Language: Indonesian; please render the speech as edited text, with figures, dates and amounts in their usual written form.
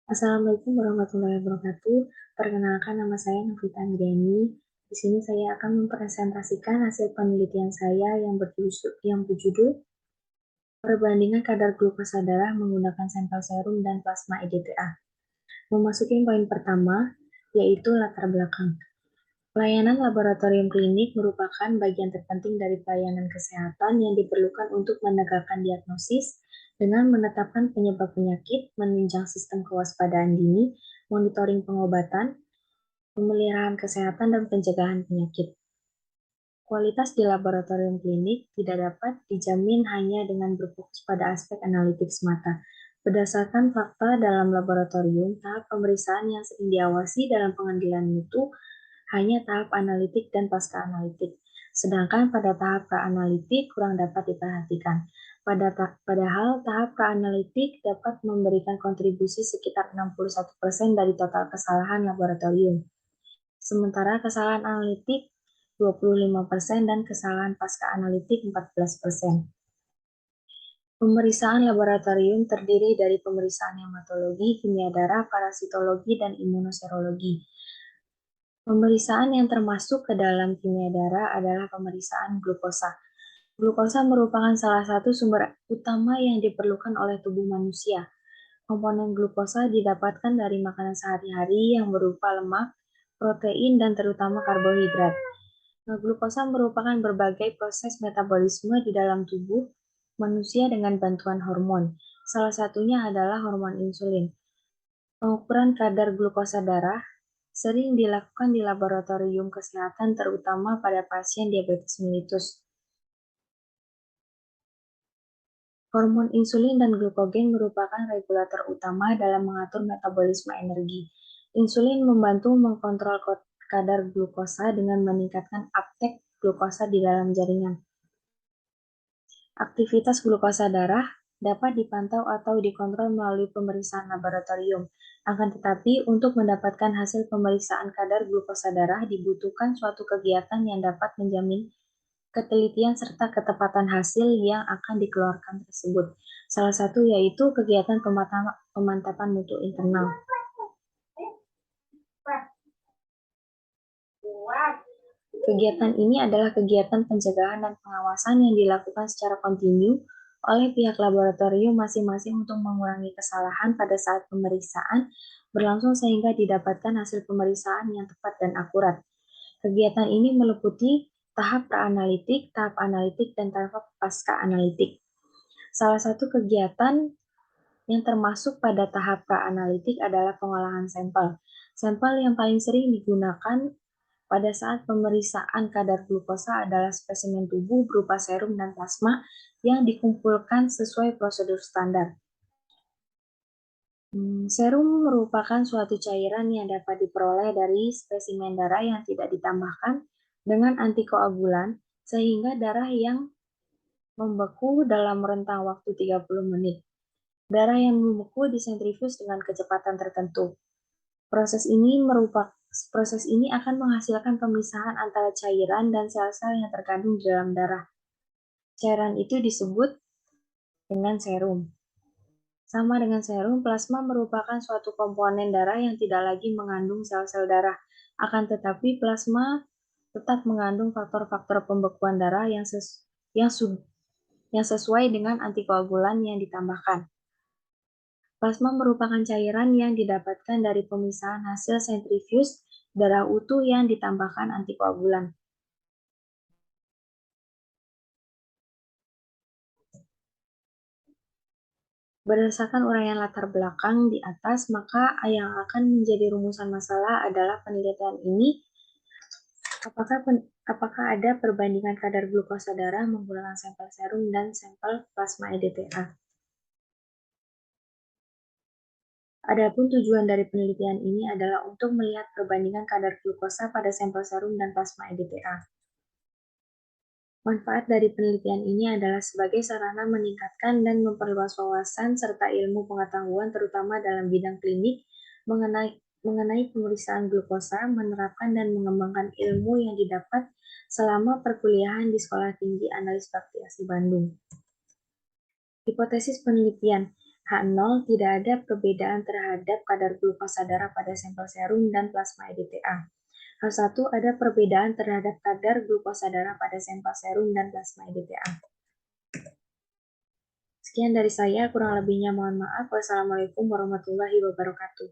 Assalamualaikum warahmatullahi wabarakatuh. Perkenalkan, nama saya Novita Andriani. Di sini saya akan mempresentasikan hasil penelitian saya yang berjudul perbandingan kadar glukosa darah menggunakan sampel serum dan plasma EDTA. Memasuki poin pertama, yaitu latar belakang. Pelayanan laboratorium klinik merupakan bagian terpenting dari pelayanan kesehatan yang diperlukan untuk menegakkan diagnosis dengan menetapkan penyebab penyakit, menunjang sistem kewaspadaan dini, monitoring pengobatan, pemeliharaan kesehatan, dan pencegahan penyakit. Kualitas di laboratorium klinik tidak dapat dijamin hanya dengan berfokus pada aspek analitik semata. Berdasarkan fakta dalam laboratorium, tahap pemeriksaan yang sering diawasi dalam pengambilan mutu hanya tahap analitik dan pasca analitik. Sedangkan pada tahap pra-analitik kurang dapat diperhatikan. Padahal tahap pra-analitik dapat memberikan kontribusi sekitar 61% dari total kesalahan laboratorium. Sementara kesalahan analitik 25% dan kesalahan pasca analitik 14%. Pemeriksaan laboratorium terdiri dari pemeriksaan hematologi, kimia darah, parasitologi, dan imunoserologi. Pemeriksaan yang termasuk ke dalam kimia darah adalah pemeriksaan glukosa. Glukosa merupakan salah satu sumber utama yang diperlukan oleh tubuh manusia. Komponen glukosa didapatkan dari makanan sehari-hari yang berupa lemak, protein, dan terutama karbohidrat. Glukosa merupakan berbagai proses metabolisme di dalam tubuh manusia dengan bantuan hormon. Salah satunya adalah hormon insulin. Pengukuran kadar glukosa darah sering dilakukan di laboratorium kesehatan terutama pada pasien diabetes mellitus. Hormon insulin dan glukogen merupakan regulator utama dalam mengatur metabolisme energi. Insulin membantu mengkontrol kadar glukosa dengan meningkatkan uptake glukosa di dalam jaringan. Aktivitas glukosa darah dapat dipantau atau dikontrol melalui pemeriksaan laboratorium. Akan tetapi, untuk mendapatkan hasil pemeriksaan kadar glukosa darah dibutuhkan suatu kegiatan yang dapat menjamin ketelitian serta ketepatan hasil yang akan dikeluarkan tersebut. Salah satu yaitu kegiatan pemantapan mutu internal. Kegiatan ini adalah kegiatan pencegahan dan pengawasan yang dilakukan secara kontinu oleh pihak laboratorium masing-masing untuk mengurangi kesalahan pada saat pemeriksaan berlangsung sehingga didapatkan hasil pemeriksaan yang tepat dan akurat. Kegiatan ini meliputi tahap pra-analitik, tahap analitik, dan tahap pasca analitik. Salah satu kegiatan yang termasuk pada tahap pra-analitik adalah pengolahan sampel. Sampel yang paling sering digunakan pada saat pemeriksaan kadar glukosa adalah spesimen tubuh berupa serum dan plasma yang dikumpulkan sesuai prosedur standar. Serum merupakan suatu cairan yang dapat diperoleh dari spesimen darah yang tidak ditambahkan dengan antikoagulan sehingga darah yang membeku dalam rentang waktu 30 menit. Darah yang membeku disentrifus dengan kecepatan tertentu. Proses ini akan menghasilkan pemisahan antara cairan dan sel-sel yang terkandung di dalam darah. Cairan itu disebut dengan serum. Sama dengan serum, plasma merupakan suatu komponen darah yang tidak lagi mengandung sel-sel darah. Akan tetapi, plasma tetap mengandung faktor-faktor pembekuan darah yang sesuai dengan antikoagulan yang ditambahkan. Plasma merupakan cairan yang didapatkan dari pemisahan hasil sentrifus darah utuh yang ditambahkan antikoagulan. Berdasarkan uraian latar belakang di atas, maka yang akan menjadi rumusan masalah adalah penelitian ini apakah ada perbandingan kadar glukosa darah menggunakan sampel serum dan sampel plasma EDTA. Adapun tujuan dari penelitian ini adalah untuk melihat perbandingan kadar glukosa pada sampel serum dan plasma EDTA. Manfaat dari penelitian ini adalah sebagai sarana meningkatkan dan memperluas wawasan serta ilmu pengetahuan terutama dalam bidang klinik mengenai pemeriksaan glukosa, menerapkan dan mengembangkan ilmu yang didapat selama perkuliahan di Sekolah Tinggi Analis Bakti Asi Bandung. Hipotesis penelitian. H0 tidak ada perbedaan terhadap kadar glukosa darah pada sampel serum dan plasma EDTA. H1 ada perbedaan terhadap kadar glukosa darah pada sampel serum dan plasma EDTA. Sekian dari saya, kurang lebihnya mohon maaf. Wassalamualaikum warahmatullahi wabarakatuh.